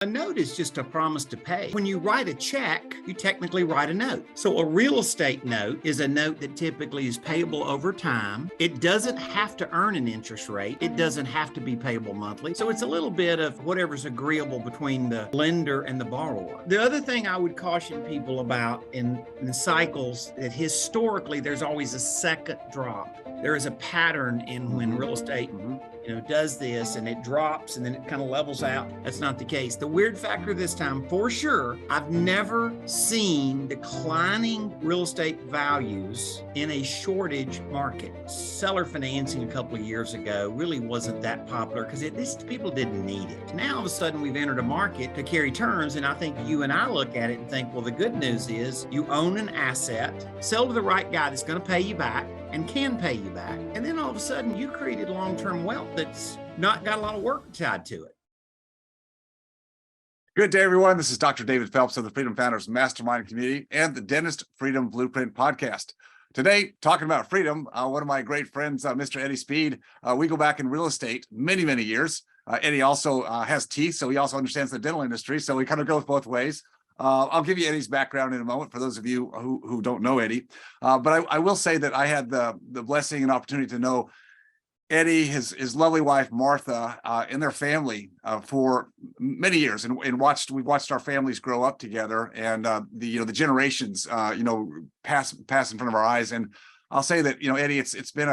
A note is just a promise to pay. When you write a check, you technically write a note. So a real estate note is a note that typically is payable over time. It doesn't have to earn an interest rate. It doesn't have to be payable monthly. So it's a little bit of whatever's agreeable between the lender and the borrower. The other thing I would caution people about in cycles, that historically there's always a second drop. There is a pattern in when real estate does this and it drops and then it kind of levels out. That's not the case. The weird factor this time, for sure, I've never seen declining real estate values in a shortage market. Seller financing a couple of years ago really wasn't that popular because people didn't need it. Now all of a sudden we've entered a market to carry turns, and I think you and I look at it and think, well, the good news is you own an asset, sell to the right guy that's going to pay you back and can pay you back. And then all of a sudden you created long-term wealth that's not got a lot of work tied to it. Good day, everyone. This is Dr. David Phelps of the Freedom Founders Mastermind Community and the Dentist Freedom Blueprint Podcast. Today, talking about freedom, one of my great friends, Mr. Eddie Speed, we go back in real estate many, many years. Eddie also has teeth, so he also understands the dental industry. So he kind of goes both ways. I'll give you Eddie's background in a moment for those of you who don't know Eddie. But I will say that I had the blessing and opportunity to know Eddie, his lovely wife, Martha, and their family for many years, and we've watched our families grow up together, and the generations pass in front of our eyes. And I'll say that Eddie, it's been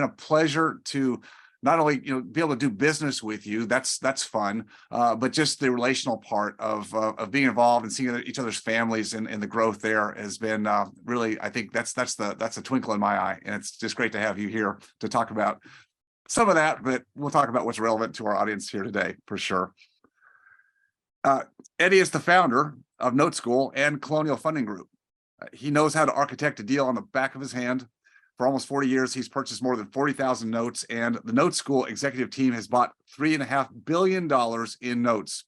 a pleasure to not only be able to do business with you, that's fun, but just the relational part of being involved and seeing each other's families and the growth there has been really, I think that's a twinkle in my eye, and it's just great to have you here to talk about some of that, but we'll talk about what's relevant to our audience here today for sure. Eddie is the founder of NoteSchool and Colonial Funding Group. He knows how to architect a deal on the back of his hand. For almost 40 years, he's purchased more than 40,000 notes, and the NoteSchool executive team has bought $3.5 billion in notes.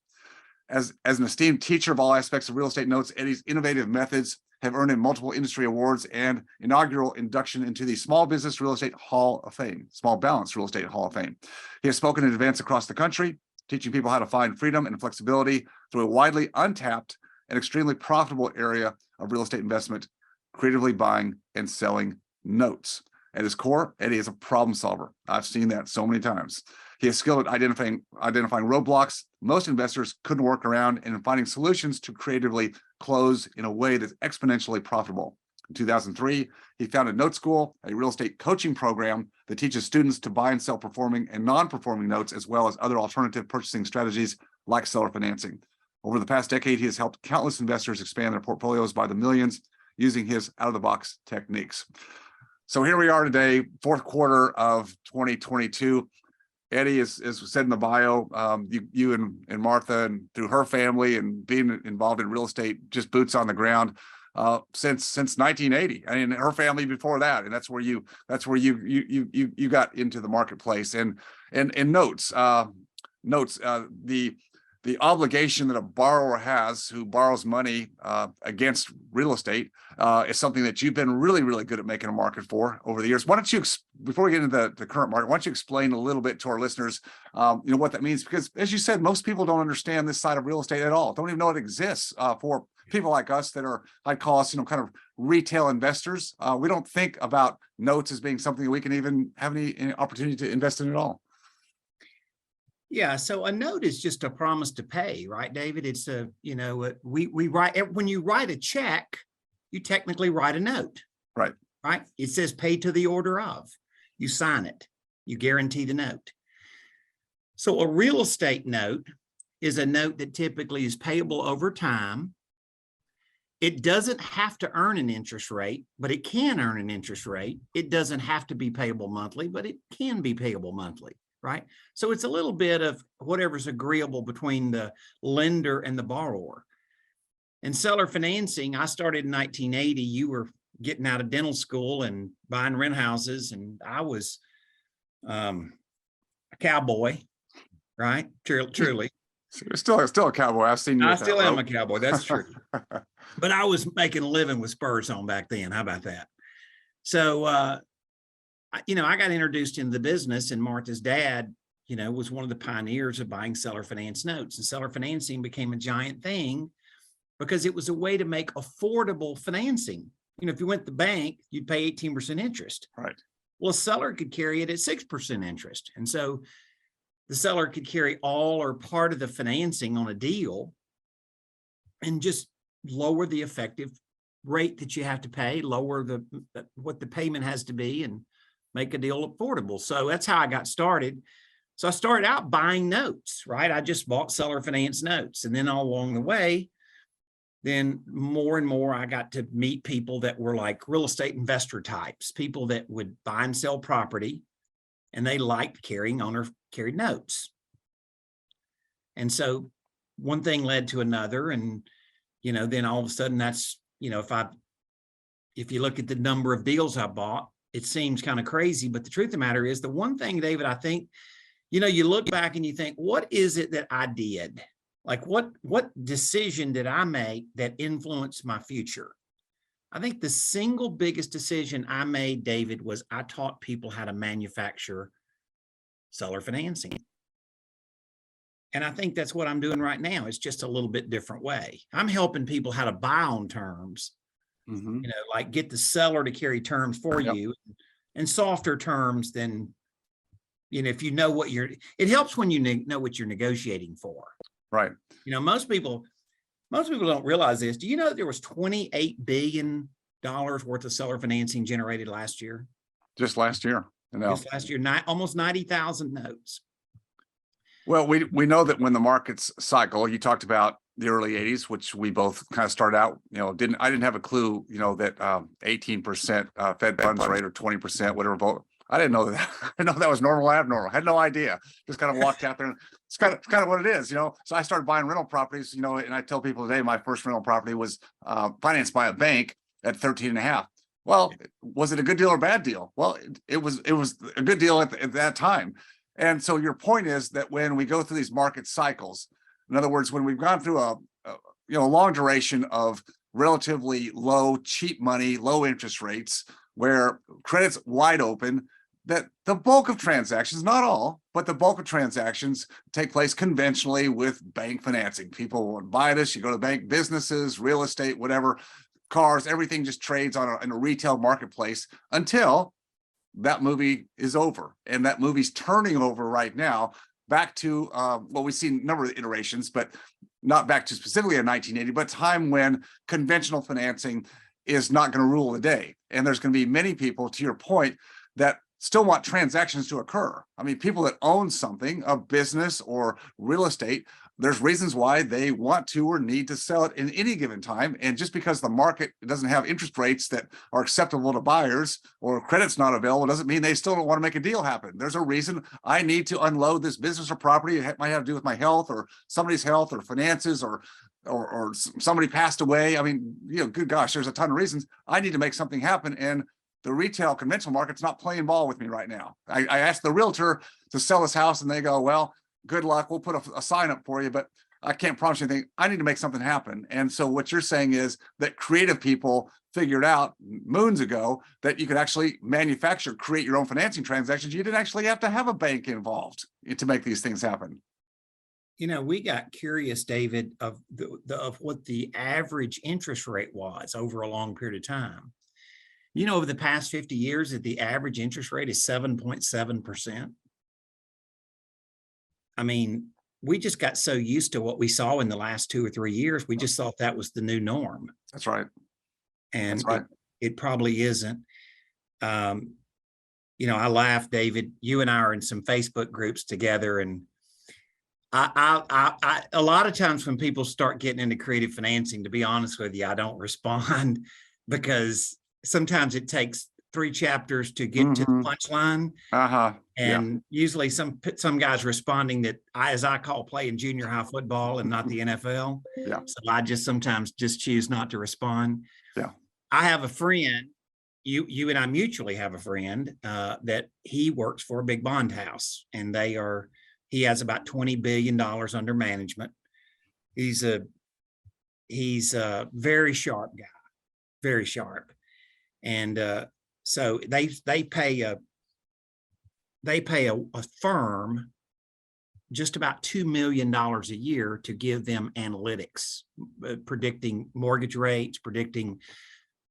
As an esteemed teacher of all aspects of real estate notes, Eddie's innovative methods have earned him multiple industry awards and inaugural induction into the Small Business Real Estate Hall of Fame, Small Balance Real Estate Hall of Fame. He has spoken at events across the country, teaching people how to find freedom and flexibility through a widely untapped and extremely profitable area of real estate investment, creatively buying and selling notes. At his core, Eddie is a problem solver. I've seen that so many times. He is skilled at identifying roadblocks most investors couldn't work around, and in finding solutions to creatively close in a way that's exponentially profitable. In 2003, he founded NoteSchool, a real estate coaching program that teaches students to buy and sell performing and non-performing notes, as well as other alternative purchasing strategies like seller financing. Over the past decade, he has helped countless investors expand their portfolios by the millions using his out-of-the-box techniques. So here we are today, fourth quarter of 2022. Eddie, as said in the bio, you and Martha, and through her family and being involved in real estate, just boots on the ground since 1980. I mean, her family before that, and that's where you got into the marketplace. And notes, the obligation that a borrower has who borrows money against real estate is something that you've been really, really good at making a market for over the years. Why don't you, before we get into the current market, why don't you explain a little bit to our listeners, what that means? Because as you said, most people don't understand this side of real estate at all. Don't even know it exists for people like us that are, I'd call us, kind of retail investors. We don't think about notes as being something that we can even have any opportunity to invest in at all. Yeah, so a note is just a promise to pay, right, David? It's we write, when you write a check, you technically write a note. Right. It says pay to the order of. You sign it. You guarantee the note. So a real estate note is a note that typically is payable over time. It doesn't have to earn an interest rate, but it can earn an interest rate. It doesn't have to be payable monthly, but it can be payable monthly. Right. So it's a little bit of whatever's agreeable between the lender and the borrower. And seller financing, I started in 1980. You were getting out of dental school and buying rent houses, and I was a cowboy, right? Truly. Still a cowboy. I've seen you. I still am a cowboy. That's true. But I was making a living with spurs on back then. How about that? So, I got introduced into the business, and Martha's dad was one of the pioneers of buying seller finance notes, and seller financing became a giant thing because it was a way to make affordable financing. If you went to the bank, you'd pay 18% interest. Right. Well, a seller could carry it at 6% interest. And so the seller could carry all or part of the financing on a deal and just lower the effective rate that you have to pay, lower what the payment has to be, and make a deal affordable. So that's how I got started. So I started out buying notes, right? I just bought seller finance notes. And then all along the way, then more and more, I got to meet people that were like real estate investor types, people that would buy and sell property, and they liked carrying owner carried notes. And so one thing led to another. And, then all of a sudden that's, if you look at the number of deals I bought, it seems kind of crazy. But the truth of the matter is, the one thing, David, I think, you look back and you think, what is it that I did? Like what decision did I make that influenced my future? I think the single biggest decision I made, David, was I taught people how to manufacture seller financing. And I think that's what I'm doing right now. It's just a little bit different way. I'm helping people how to buy on terms, like get the seller to carry terms for you, and softer terms than, if you know what it helps when you know what you're negotiating for. Right. Most people don't realize this. Do you know that there was $28 billion worth of seller financing generated last year? Just last year. Just last year, almost 90,000 notes. Well, we know that when the markets cycle, you talked about the early 80s, which we both kind of started out, I didn't have a clue, that 18% Fed funds rate or 20%, whatever. I didn't know that. I didn't know that was normal or abnormal. I had no idea. Just kind of walked out there, and it's kind of what it is, So I started buying rental properties, and I tell people today, my first rental property was financed by a bank at 13.5. Well, was it a good deal or bad deal? Well, it was a good deal at that time. And so your point is that when we go through these market cycles, in other words, when we've gone through a long duration of relatively low, cheap money, low interest rates, where credit's wide open, that the bulk of transactions, not all, but the bulk of transactions take place conventionally with bank financing. People would buy this, you go to bank, businesses, real estate, whatever, cars, everything just trades in a retail marketplace until that movie is over. And that movie's turning over right now back to, we've seen a number of iterations, but not back to specifically in 1980, but time when conventional financing is not going to rule the day. And there's going to be many people, to your point, that still want transactions to occur. I mean, people that own something, a business or real estate, there's reasons why they want to or need to sell it in any given time. And just because the market doesn't have interest rates that are acceptable to buyers or credit's not available doesn't mean they still don't want to make a deal happen. There's a reason I need to unload this business or property. It might have to do with my health or somebody's health or finances or somebody passed away. I mean, good gosh, there's a ton of reasons I need to make something happen. And the retail conventional market's not playing ball with me right now. I asked the realtor to sell this house and they go, well, good luck. We'll put a sign up for you, but I can't promise you anything. I need to make something happen. And so what you're saying is that creative people figured out moons ago that you could actually create your own financing transactions. You didn't actually have to have a bank involved to make these things happen. We got curious, David, of what the average interest rate was over a long period of time. Over the past 50 years, that the average interest rate is 7.7%. I mean, we just got so used to what we saw in the last 2 or 3 years. We just thought that was the new norm. That's right. And That's right. It probably isn't. I laugh, David, you and I are in some Facebook groups together, and I a lot of times when people start getting into creative financing, to be honest with you, I don't respond because sometimes it takes 3 chapters to get to the punchline. And usually some guys responding that as I call playing junior high football and not the NFL. Yeah. So I just sometimes choose not to respond. Yeah. I have a friend, you and I mutually have a friend that he works for a big bond house, and he has about $20 billion under management. He's a very sharp guy, very sharp. And so they pay a firm just about $2 million a year to give them analytics, predicting mortgage rates, predicting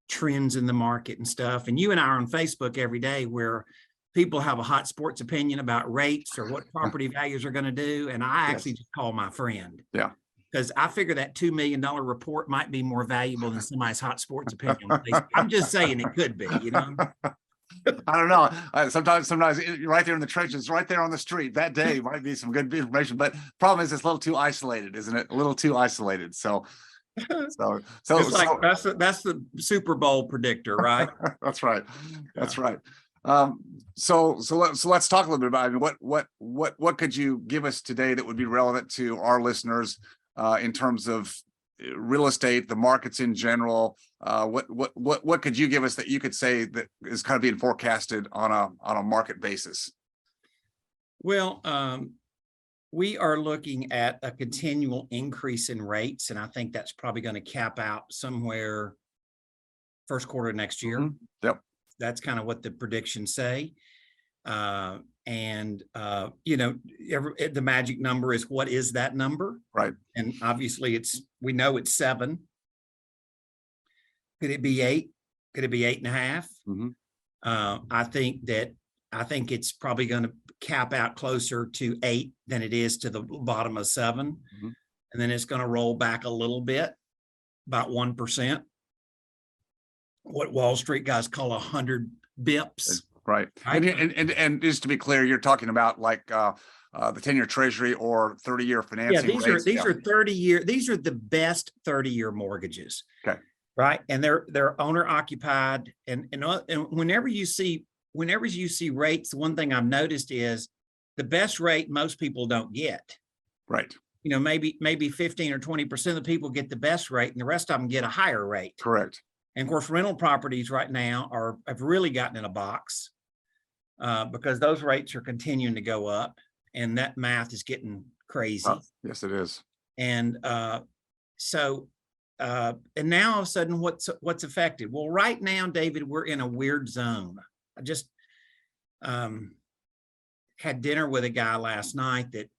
trends in the market and stuff. And you and I are on Facebook every day where people have a hot sports opinion about rates or what property values are going to do. And I actually just call my friend. Yeah. Because I figure that $2 million report might be more valuable than somebody's hot sports opinion. I'm just saying it could be, you know. I don't know. Sometimes you're right there in the trenches, right there on the street. That day might be some good information, but problem is it's a little too isolated, isn't it? A little too isolated. So it's like that's the Super Bowl predictor, right? That's right. That's right. So let's talk a little bit about, I mean, what could you give us today that would be relevant to our listeners in terms of real estate, the markets in general? What could you give us that you could say that is kind of being forecasted on a market basis? Well, we are looking at a continual increase in rates, and I think that's probably going to cap out somewhere first quarter of next year. Mm-hmm. Yep. That's kind of what the predictions say. You know, the magic number is, what is that number? Right. And obviously we know it's 7. Could it be 8? Could it be 8.5? Mm-hmm. I think it's probably going to cap out closer to 8 than it is to the bottom of 7. Mm-hmm. And then it's going to roll back a little bit, about 1%. What Wall Street guys call 100 bips. Right. And just to be clear, you're talking about like the 10-year treasury or 30-year financing. Yeah, these are 30-year. These are the best 30-year mortgages. Okay. Right. And they're owner occupied. And whenever you see rates, the one thing I've noticed is the best rate most people don't get. Right. You know, maybe 15 or 20% of the people get the best rate and the rest of them get a higher rate. Correct. And of course, rental properties right now have really gotten in a box because those rates are continuing to go up, and that math is getting crazy. Yes, it is. And and now all of a sudden, what's affected? Well, right now, David, we're in a weird zone. I just had dinner with a guy last night that,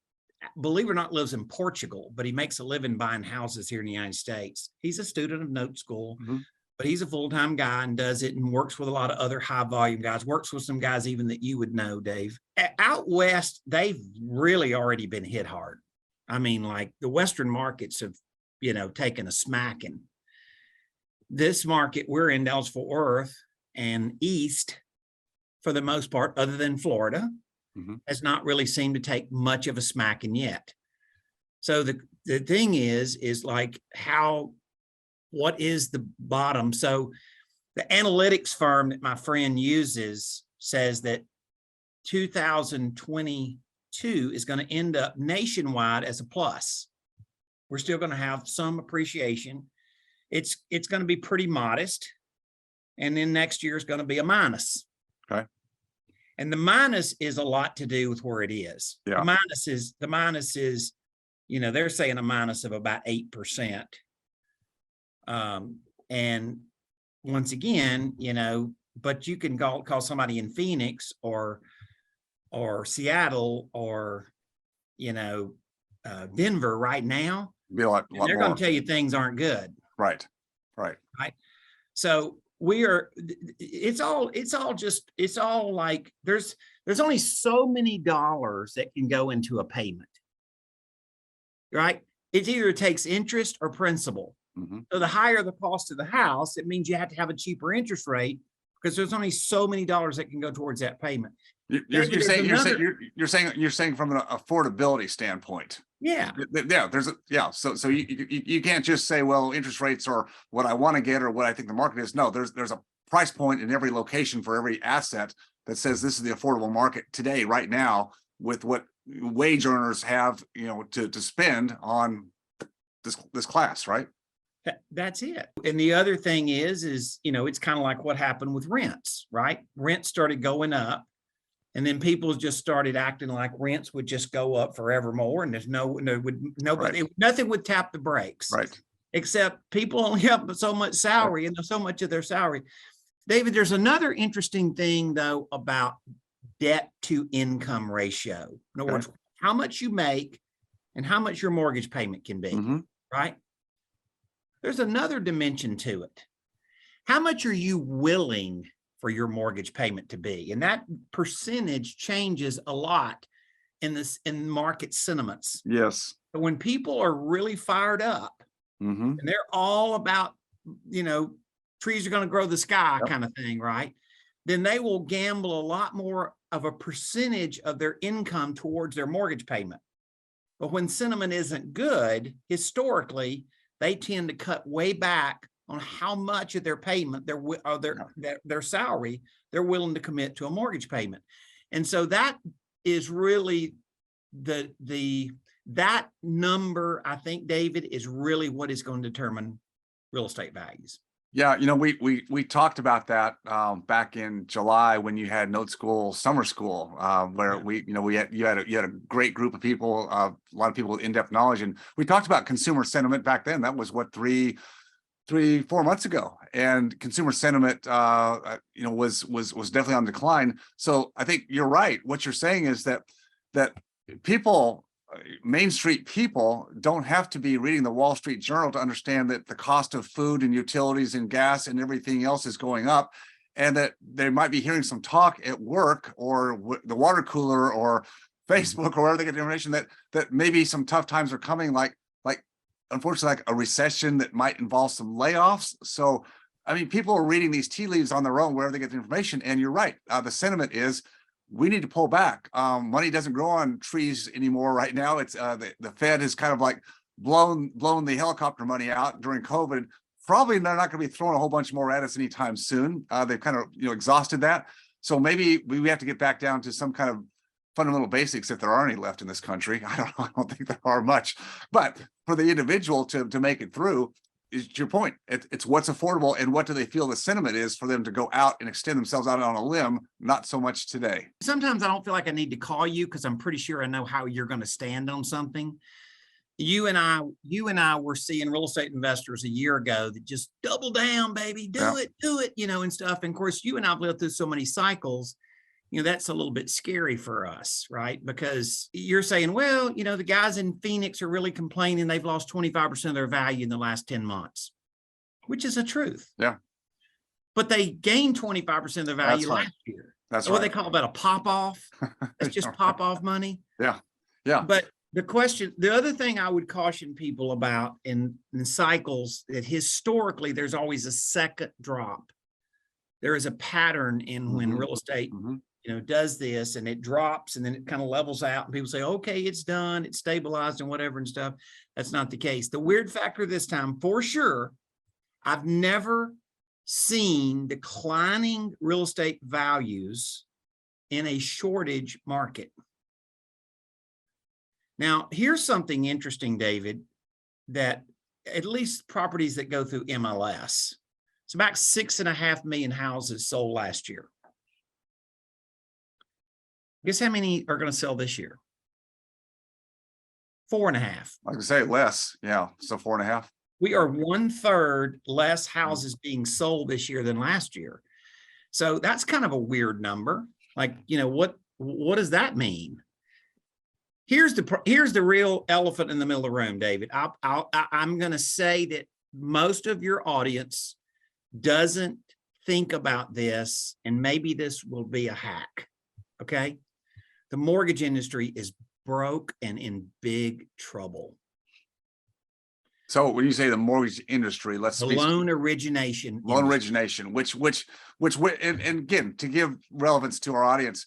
believe it or not, lives in Portugal, but he makes a living buying houses here in the United States. He's a student of NoteSchool. Mm-hmm. But he's a full-time guy and does it and works with a lot of other high volume guys, works with some guys even that you would know, Dave. Out West, they've really already been hit hard. I mean, like the Western markets have, you know, taken a smacking. This market we're in, Dallas-Fort Worth and East, for the most part, other than Florida, mm-hmm. has not really seemed to take much of a smacking yet. So the thing is like what is the bottom? So the analytics firm that my friend uses says that 2022 is going to end up nationwide as a plus. We're still going to have some appreciation. It's going to be pretty modest. And then next year is going to be a minus. Okay. And the minus is a lot to do with where it is. Yeah. The minus is, you know, they're saying a minus of about 8%. And once again, you know, but you can call somebody in Phoenix or Seattle or, you know, Denver right now. Be a lot they're going to tell you things aren't good. Right. So it's all like there's only so many dollars that can go into a payment. Right. It either takes interest or principal. Mm-hmm. So the higher the cost of the house, it means you have to have a cheaper interest rate because there's only so many dollars that can go towards that payment. You're saying from an affordability standpoint. Yeah. So you can't just say, well, interest rates are what I want to get or what I think the market is. No, there's a price point in every location for every asset that says this is the affordable market today, right now, with what wage earners have, you know, to spend on this class, right? That's it. And the other thing is, you know, it's kind of like what happened with rents, right? Rents started going up and then people just started acting like rents would just go up forevermore. And there's nothing would tap the brakes, right? Except people only have so much salary and so much of their salary. David, there's another interesting thing though about debt to income ratio. In other words, how much you make and how much your mortgage payment can be, right? There's another dimension to it. How much are you willing for your mortgage payment to be? And that percentage changes a lot in market sentiments. Yes. But when people are really fired up and they're all about, trees are going to grow the sky kind of thing, right? Then they will gamble a lot more of a percentage of their income towards their mortgage payment. But when sentiment isn't good, historically, they tend to cut way back on how much of their payment, their salary, they're willing to commit to a mortgage payment. And so that is really that number, I think, David, is really what is going to determine real estate values. Yeah, we talked about that back in July when you had NoteSchool summer school, where you had a great group of people, a lot of people with in-depth knowledge, and we talked about consumer sentiment back then. That was what 4 months ago, and consumer sentiment was definitely on decline. So I think you're right. What you're saying is that people, Main Street people, don't have to be reading the Wall Street Journal to understand that the cost of food and utilities and gas and everything else is going up, and that they might be hearing some talk at work or the water cooler or Facebook or wherever they get the information that maybe some tough times are coming, like unfortunately, like a recession that might involve some layoffs. So, I mean, people are reading these tea leaves on their own wherever they get the information. And you're right. The sentiment is we need to pull back. Money doesn't grow on trees anymore right now. It's the Fed has kind of like blown the helicopter money out during COVID. Probably they're not going to be throwing a whole bunch more at us anytime soon. They've kind of exhausted that. So maybe we have to get back down to some kind of fundamental basics, if there are any left in this country. I don't know. I don't think there are much. But for the individual to make it through, is your point. It's what's affordable and what do they feel the sentiment is for them to go out and extend themselves out on a limb. Not so much today. Sometimes I don't feel like I need to call you because I'm pretty sure I know how you're going to stand on something. You and I were seeing real estate investors a year ago that just double down, baby, do it, and stuff. And of course, you and I've lived through so many cycles. That's a little bit scary for us, right? Because you're saying, well, the guys in Phoenix are really complaining they've lost 25% of their value in the last 10 months, which is a truth. Yeah. But they gained 25% of their value last year. That's what they call that, a pop off. That's just pop off money. Yeah. Yeah. But the other thing I would caution people about in cycles, that historically there's always a second drop. There is a pattern in when real estate does this, and it drops and then it kind of levels out and people say, okay, it's done, it's stabilized and whatever and stuff. That's not the case. The weird factor this time, for sure, I've never seen declining real estate values in a shortage market. Now, here's something interesting, David, that at least properties that go through MLS, it's about 6.5 million houses sold last year. Guess how many are going to sell this year? 4.5. I could say less. Yeah. So 4.5. We are 1/3 less houses being sold this year than last year. So that's kind of a weird number. Like, what does that mean? Here's the real elephant in the middle of the room, David. I'm going to say that most of your audience doesn't think about this, and maybe this will be a hack. Okay. The mortgage industry is broke and in big trouble. So when you say the mortgage industry, loan origination, which and again, to give relevance to our audience,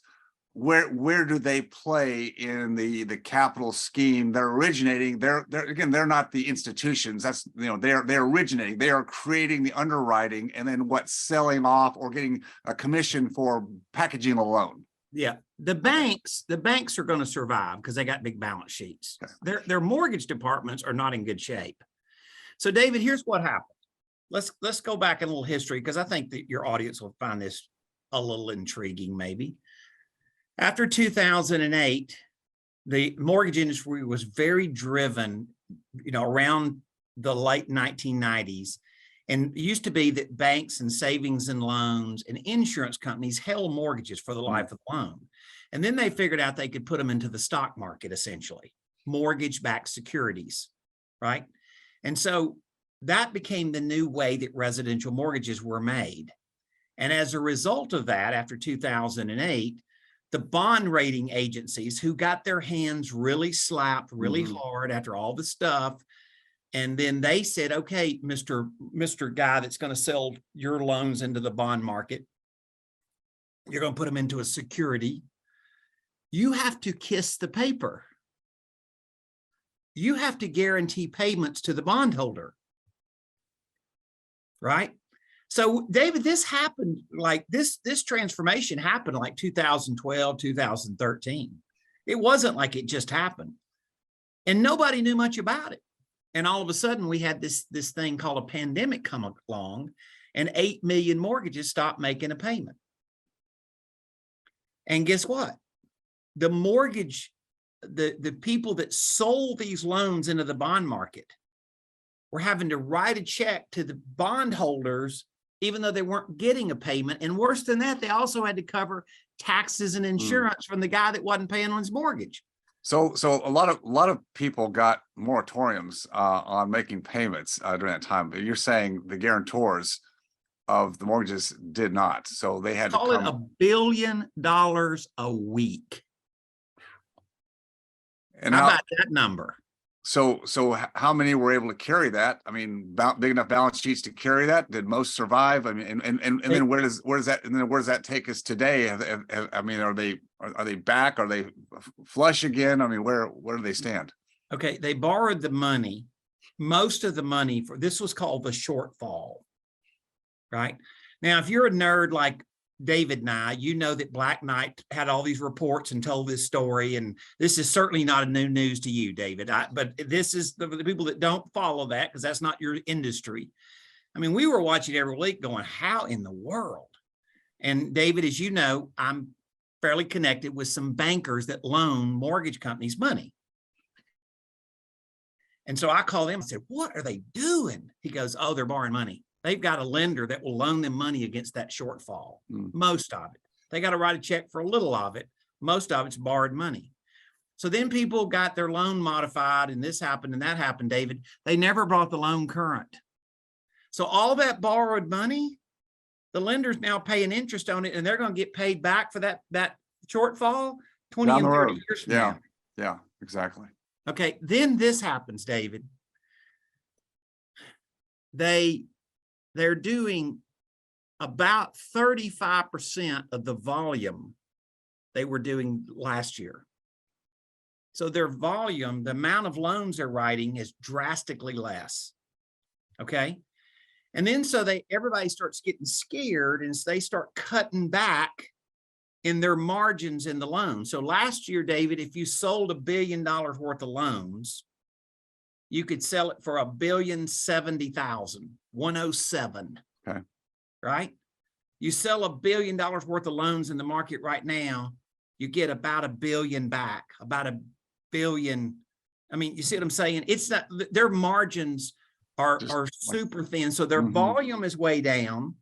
where do they play in the capital scheme? They're originating. They're not the institutions. That's they're originating. They are creating the underwriting and then selling off or getting a commission for packaging a loan. Yeah, the banks are going to survive because they got big balance sheets. Their mortgage departments are not in good shape. So, David, here's what happened. Let's go back in a little history, because I think that your audience will find this a little intriguing, maybe. After 2008, the mortgage industry was very driven, around the late 1990s. And it used to be that banks and savings and loans and insurance companies held mortgages for the life of the loan. And then they figured out they could put them into the stock market, essentially, mortgage-backed securities, right? And so that became the new way that residential mortgages were made. And as a result of that, after 2008, the bond rating agencies who got their hands really slapped really hard after all the stuff, and then they said, okay, Mr. Guy that's going to sell your loans into the bond market, you're going to put them into a security. You have to kiss the paper. You have to guarantee payments to the bondholder, right? So David, this happened like this transformation happened like 2012, 2013. It wasn't like it just happened and nobody knew much about it. And all of a sudden we had this thing called a pandemic come along and 8 million mortgages stopped making a payment. And guess what? The mortgage, the people that sold these loans into the bond market were having to write a check to the bondholders, even though they weren't getting a payment. And worse than that, they also had to cover taxes and insurance from the guy that wasn't paying on his mortgage. So a lot of people got moratoriums on making payments during that time. But you're saying the guarantors of the mortgages did not. So they had Call to it $1 billion a week. And how about that number? So how many were able to carry that? I mean, big enough balance sheets to carry that? Did most survive? I mean, and then where does that take us today? I mean, are they back? Are they flush again? I mean, where do they stand? Okay, they borrowed the money. Most of the money for this was called the shortfall, right? Now, if you're a nerd like David and I, you know that Black Knight had all these reports and told this story, and this is certainly not a new news to you, David. But this is the people that don't follow that because that's not your industry. I mean, we were watching every week going, how in the world? And David, as you know, I'm fairly connected with some bankers that loan mortgage companies money. And so I called him and said, what are they doing? He goes, oh, they're borrowing money. They've got a lender that will loan them money against that shortfall, most of it. They got to write a check for a little of it. Most of it's borrowed money. So then people got their loan modified and this happened and that happened, David. They never brought the loan current. So all that borrowed money, the lender's now paying interest on it and they're going to get paid back for that shortfall 20 and 30 years from now. Yeah, exactly. Okay, then this happens, David. They're doing about 35% of the volume they were doing last year. So their volume, the amount of loans they're writing is drastically less. Okay. And then so everybody starts getting scared and they start cutting back in their margins in the loan. So last year, David, if you sold $1 billion worth of loans, you could sell it for $1,070,000, 107. Okay. Right? You sell $1 billion worth of loans in the market right now, you get about $1 billion back, about $1 billion. I mean, you see what I'm saying? It's not, their margins are super thin. So their volume is way down,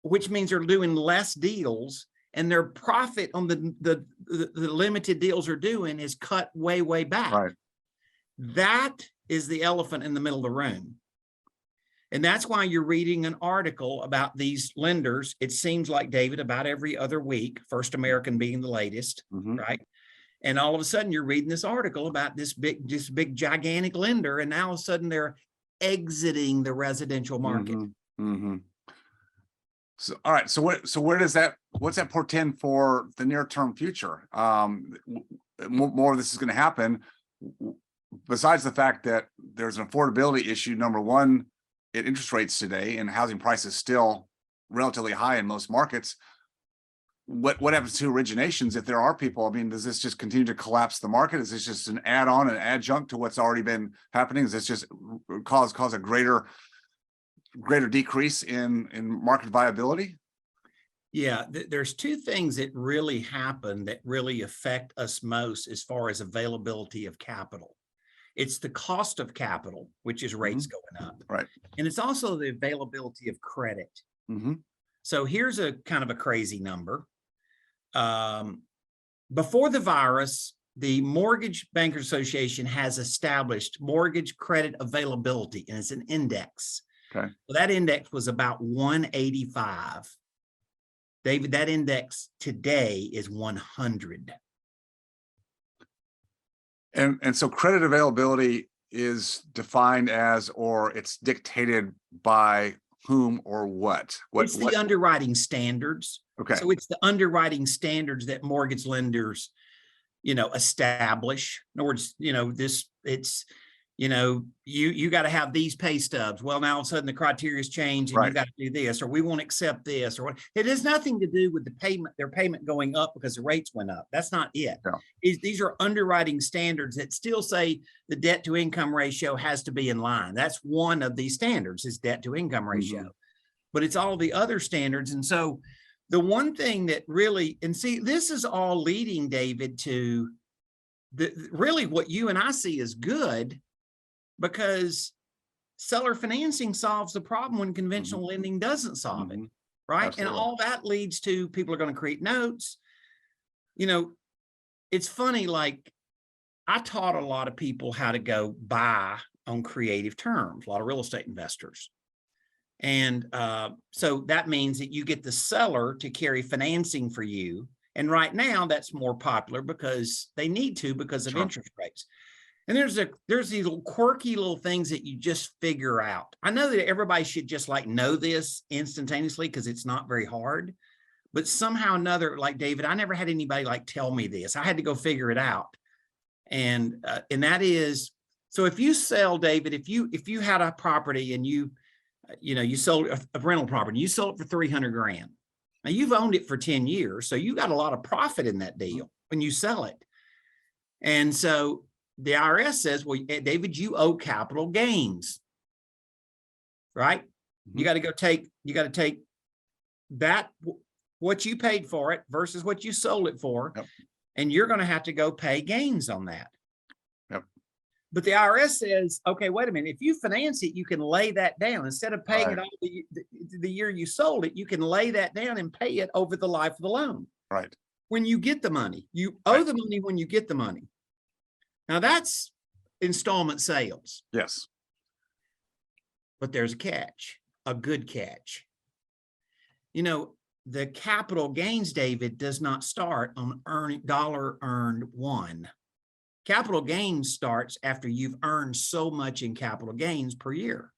which means they're doing less deals and their profit on the limited deals they're doing is cut way, way back. Right. That is the elephant in the middle of the room. And that's why you're reading an article about these lenders. It seems like, David, about every other week, First American being the latest, right? And all of a sudden you're reading this article about this big gigantic lender. And now all of a sudden they're exiting the residential market. So, all right. So what's that portend for the near term future? More of this is going to happen. Besides the fact that there's an affordability issue, number one, at interest rates today and housing prices still relatively high in most markets. What happens to originations if there are people? I mean, does this just continue to collapse the market? Is this just an add-on, an adjunct to what's already been happening? Does this just cause a greater decrease in market viability? Yeah, there's two things that really happen that really affect us most as far as availability of capital. It's the cost of capital, which is rates going up. Right. And it's also the availability of credit. So here's a kind of a crazy number. before the virus, the Mortgage Bankers Association has established mortgage credit availability, and it's an index. Okay. So that index was about 185. David, that index today is 100. And so credit availability is defined as, or it's dictated by whom or what? It's the underwriting standards. Okay. So it's the underwriting standards that mortgage lenders, establish. In other words, you got to have these pay stubs. Well, now all of a sudden the criteria's changed and Right. you got to do this, or we won't accept this, or what. It has nothing to do with their payment going up because the rates went up. That's not it. No. These are underwriting standards that still say the debt to income ratio has to be in line. That's one of these standards, is debt to income ratio. But it's all the other standards. And so the one thing that really, and see, this is all leading, David, to really what you and I see is good, because seller financing solves the problem when conventional lending doesn't solve it, right? Absolutely. And all that leads to people are going to create notes. It's funny, like I taught a lot of people how to go buy on creative terms, a lot of real estate investors. And so that means that you get the seller to carry financing for you. And right now that's more popular because they need to, because of interest rates. And there's these little quirky little things that you just figure out. I know that everybody should just know this instantaneously because it's not very hard, but somehow or another, like David, I never had anybody tell me this. I had to go figure it out. And that is, so if you sell, David, if you had a property and you sold a rental property, you sold it for $300,000. Now you've owned it for 10 years. So you got a lot of profit in that deal when you sell it. And so the IRS says, well, David, you owe capital gains, right? You got to take that, what you paid for it versus what you sold it for. Yep. And you're going to have to go pay gains on that. Yep. But the IRS says, okay, wait a minute. If you finance it, you can lay that down. Instead of paying it all the year you sold it, you can lay that down and pay it over the life of the loan. Right. When you get the money, you owe the money when you get the money. Now that's installment sales. Yes. But there's a catch, a good catch. The capital gains, David, does not start on dollar earned one. Capital gains starts after you've earned so much in capital gains per year.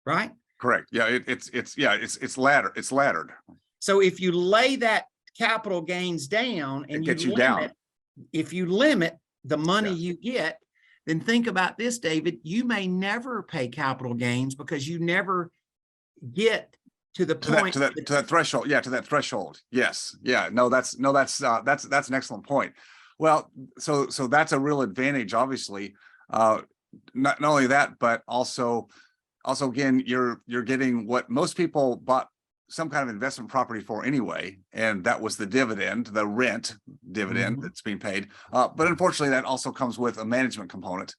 Right? Correct. Yeah, it's laddered. So if you lay that capital gains down and it gets you down. If you limit the money you get, then think about this, David. You may never pay capital gains because you never get to the point to that threshold. Yeah, to that threshold. Yes. Yeah. No, that's an excellent point. Well, so that's a real advantage, obviously. Not only that, but also again, you're getting what most people bought some kind of investment property for anyway, and that was the dividend, the rent dividend that's being paid. But unfortunately, that also comes with a management component,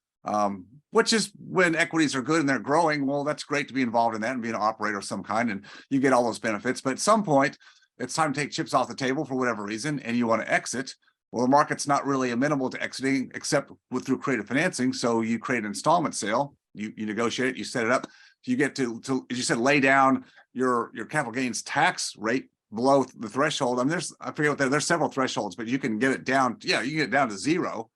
which is when equities are good and they're growing. Well, that's great to be involved in that and be an operator of some kind, and you get all those benefits. But at some point, it's time to take chips off the table for whatever reason, and you want to exit. Well, the market's not really amenable to exiting except through creative financing. So you create an installment sale, you negotiate it, you set it up. You get to, as you said, lay down your capital gains tax rate below the threshold. I mean, I forget what there's several thresholds, but you can get it down. Yeah, you can get it down to zero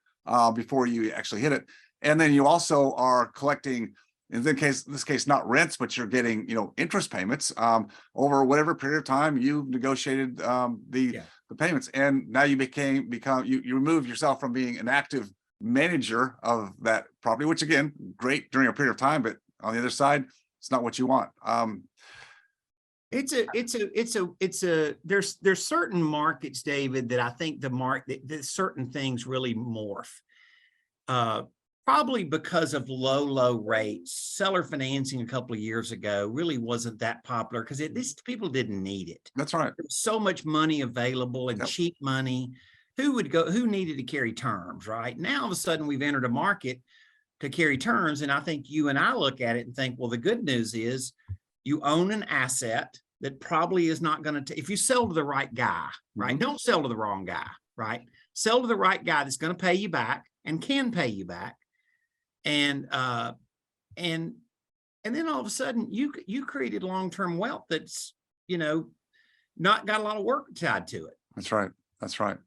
before you actually hit it. And then you also are collecting, in this case, not rents, but you're getting, interest payments over whatever period of time you negotiated the payments. And now you you remove yourself from being an active manager of that property, which again, great during a period of time, but on the other side, it's not what you want. There's certain markets, David, that I think that certain things really morph. Probably because of low rates. Seller financing a couple of years ago really wasn't that popular because these people didn't need it. That's right. There was so much money available and cheap money. Who needed to carry terms, right? Now, all of a sudden, we've entered a market to carry terms. And I think you and I look at it and think, well, the good news is you own an asset that probably is not going to, if you sell to the right guy, right? Don't sell to the wrong guy, right? Sell to the right guy that's going to pay you back and can pay you back. And then all of a sudden you created long-term wealth that's, not got a lot of work tied to it. That's right. That's right.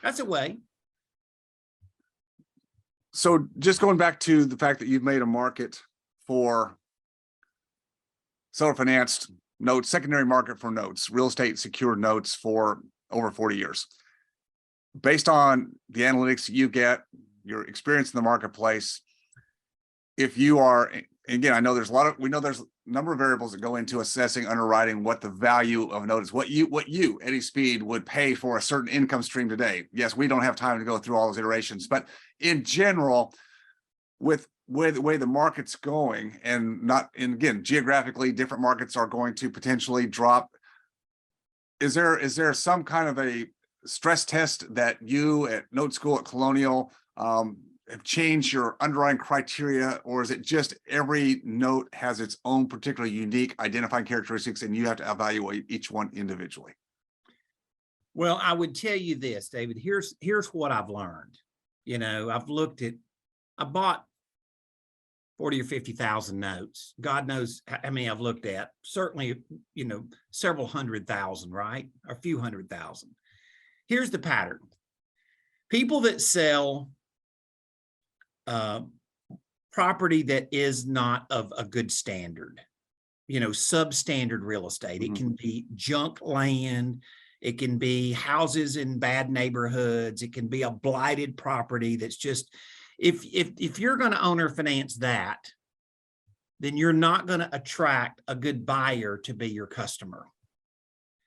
That's a way. So just going back to the fact that you've made a market for seller financed notes, secondary market for notes, real estate secured notes for over 40 years. Based on the analytics you get, your experience in the marketplace, if you are, again, I know we know there's a number of variables that go into assessing, underwriting what the value of a note is, what you, Eddie Speed, would pay for a certain income stream today. Yes, we don't have time to go through all those iterations, but in general, with the way the market's going, and again, geographically, different markets are going to potentially drop. Is there some kind of a stress test that you at NoteSchool at Colonial have changed your underwriting criteria, or is it just every note has its own particular unique identifying characteristics and you have to evaluate each one individually? Well, I would tell you this, David, here's what I've learned. I bought 40 or 50,000 notes. God knows how many I've looked at. Certainly, several 100,000, right? Or a few 100,000. Here's the pattern. People that sell property that is not of a good standard, substandard real estate. It can be junk land. It can be houses in bad neighborhoods. It can be a blighted property that's just, if you're going to owner finance that, then you're not going to attract a good buyer to be your customer.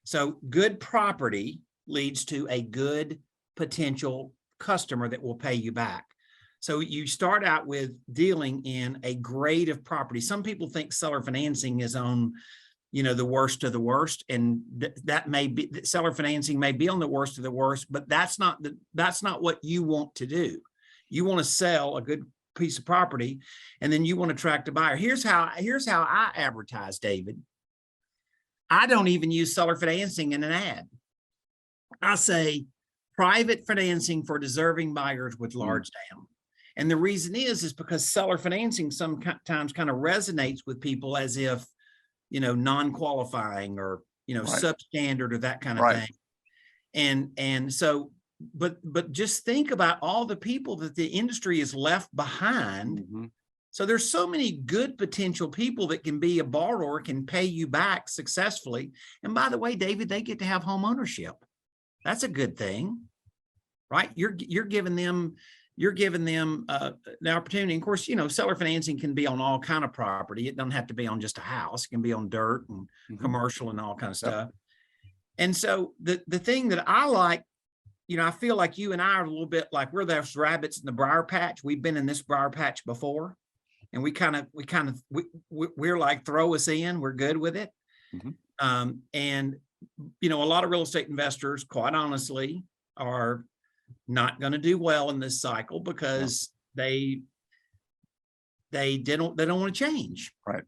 So good property leads to a good potential customer that will pay you back. So you start out with dealing in a grade of property. Some people think seller financing is on, the worst of the worst, and that may be, seller financing may be on the worst of the worst, but that's not what you want to do. You want to sell a good piece of property, and then you want to attract a buyer. Here's how I advertise, David. I don't even use seller financing in an ad. I say private financing for deserving buyers with large down. And the reason is because seller financing sometimes kind of resonates with people as if, non-qualifying or, Right. substandard or that kind of thing. And so, but just think about all the people that the industry is left behind. So there's so many good potential people that can be a borrower, can pay you back successfully. And by the way, David, they get to have home ownership. That's a good thing, right? You're giving them the opportunity. And of course, seller financing can be on all kind of property. It doesn't have to be on just a house. It can be on dirt and commercial and all kind of stuff. And so the thing that I like, I feel like you and I are a little bit like we're those rabbits in the briar patch. We've been in this briar patch before, and we're like, throw us in. We're good with it. And a lot of real estate investors, quite honestly, are not going to do well in this cycle because they don't want to change. Right.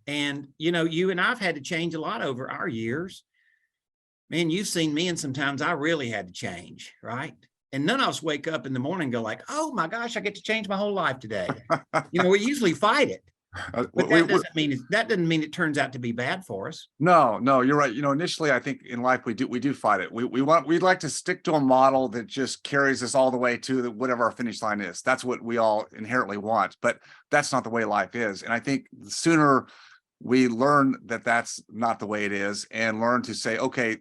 And, you and I've had to change a lot over our years. Man, you've seen me, and sometimes I really had to change, right? And none of us wake up in the morning and go like, oh my gosh, I get to change my whole life today. We usually fight it. But that doesn't mean it turns out to be bad for us. No, you're right. Initially, I think in life we do fight it. We'd like to stick to a model that just carries us all the way to whatever our finish line is. That's what we all inherently want, but that's not the way life is. And I think the sooner we learn that that's not the way it is, and learn to say, okay,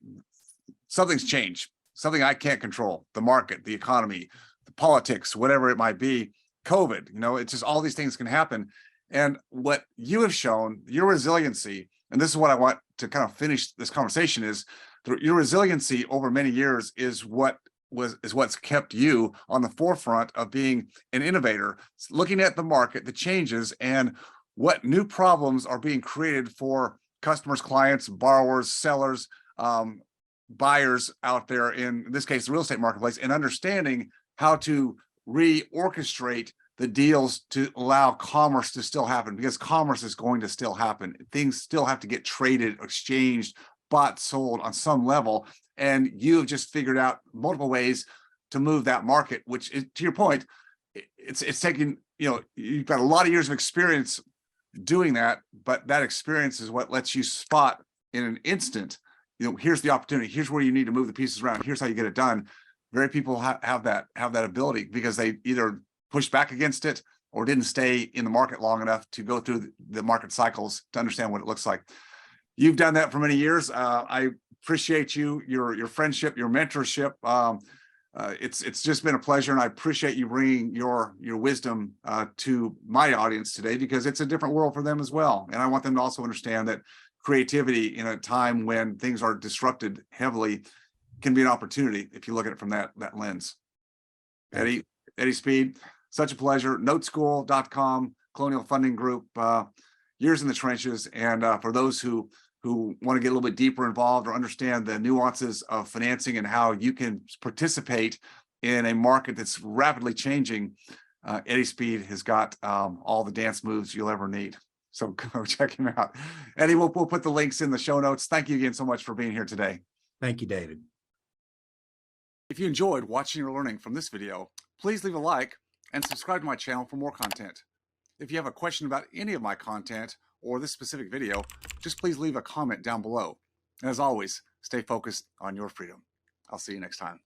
something's changed, something I can't control, the market, the economy, the politics, whatever it might be, COVID, it's just all these things can happen. And what you have shown, your resiliency, and this is what I want to kind of finish this conversation, is your resiliency over many years is what's kept you on the forefront of being an innovator, looking at the market, the changes, and what new problems are being created for customers, clients, borrowers, sellers, buyers out there, in this case, the real estate marketplace, and understanding how to reorchestrate the deals to allow commerce to still happen, because commerce is going to still happen. Things still have to get traded, exchanged, bought, sold on some level, and you've just figured out multiple ways to move that market, which is, to your point, it's taking, you've got a lot of years of experience doing that, but that experience is what lets you spot in an instant, here's the opportunity, here's where you need to move the pieces around, here's how you get it done. Very people have that ability because they either pushed back against it or didn't stay in the market long enough to go through the market cycles to understand what it looks like. You've done that for many years. I appreciate your friendship, your mentorship. It's just been a pleasure, and I appreciate you bringing your wisdom to my audience today, because it's a different world for them as well. And I want them to also understand that creativity in a time when things are disrupted heavily can be an opportunity if you look at it from that lens. Eddie Speed, such a pleasure. NoteSchool.com, Colonial Funding Group, years in the trenches. And for those who want to get a little bit deeper involved or understand the nuances of financing and how you can participate in a market that's rapidly changing, Eddie Speed has got all the dance moves you'll ever need. So go check him out. Eddie, we'll put the links in the show notes. Thank you again so much for being here today. Thank you, David. If you enjoyed watching or learning from this video, please leave a like and subscribe to my channel for more content. If you have a question about any of my content or this specific video, just please leave a comment down below. And as always, stay focused on your freedom. I'll see you next time.